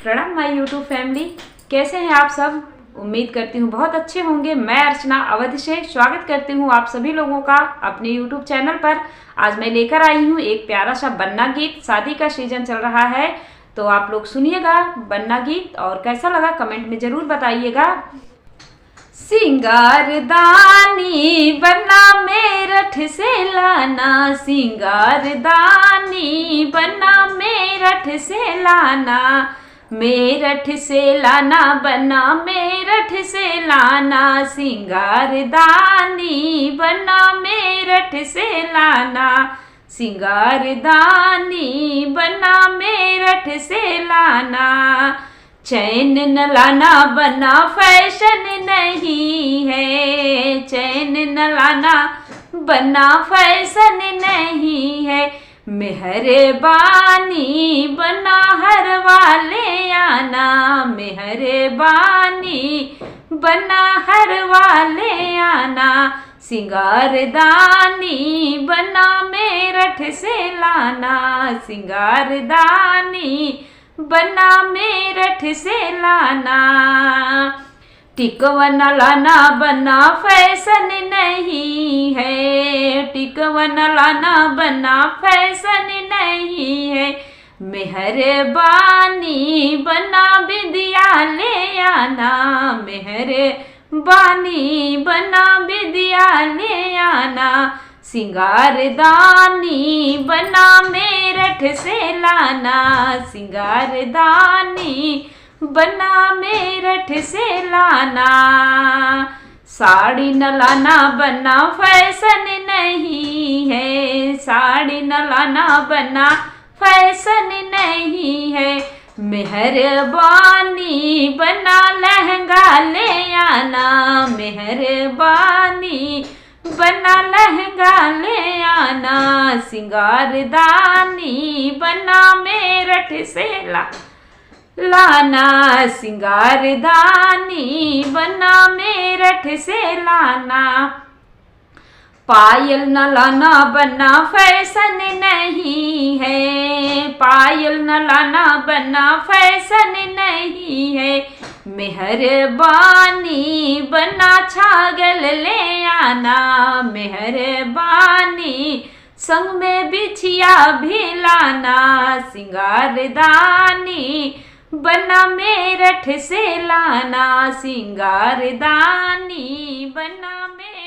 प्रणाम my YouTube family. कैसे हैं आप सब? उम्मीद करती हूँ बहुत अच्छे होंगे। मैं अर्चना अवध से स्वागत करती हूँ आप सभी लोगों का अपने यूट्यूब चैनल पर। आज मैं लेकर आई हूँ एक प्यारा सा बन्ना गीत। शादी का सीजन चल रहा है तो आप लोग सुनिएगा बन्ना गीत, और कैसा लगा कमेंट में जरूर बताइएगा। सिंगारदानी बन्ना मेरठ से लाना, सिंगारदानी बन्ना मेरठ से लाना, मेरठ से लाना बन्ना मेरठ से लाना, सिंगारदानी बन्ना मेरठ से लाना, सिंगारदानी बन्ना मेरठ से लाना। चैन न लाना बन्ना फैशन नहीं है, चैन न लाना बन्ना फैशन नहीं है, मेहरबानी बन्ना हर वाले आना, मेहरबानी बन्ना हर वाले आना, सिंगारदानी बन्ना मेरठ से लाना, सिंगारदानी बन्ना मेरठ से लाना। टिकवन लाना बन्ना फैशन नहीं है, टिकवन लाना बन्ना फैशन नहीं है, मेहरबानी बन्ना बिंदिया ले आना, मेहरबानी बन्ना बिंदिया ले आना, सिंगारदानी बन्ना मेरठ से लाना, सिंगारदानी बन्ना मेरठ से लाना। साड़ी न लाना बन्ना फैशन नहीं है, साड़ी न लाना बन्ना फैशन नहीं है, मेहरबानी बन्ना लहंगा ले आना, मेहरबानी बन्ना लहंगा ले आना, सिंगारदानी बन्ना मेरठ से लाना, सिंगारदानी बन्ना मेरठ से लाना। पायल न लाना बन्ना फैशन नहीं है, पायल न लाना बन्ना फैशन नहीं है, मेहरबानी बन्ना छागल ले आना, मेहरबानी संग में बिछिया भी लाना, सिंगारदानी बन्ना मेरठ से लाना, सिंगारदानी बन्ना मेरठ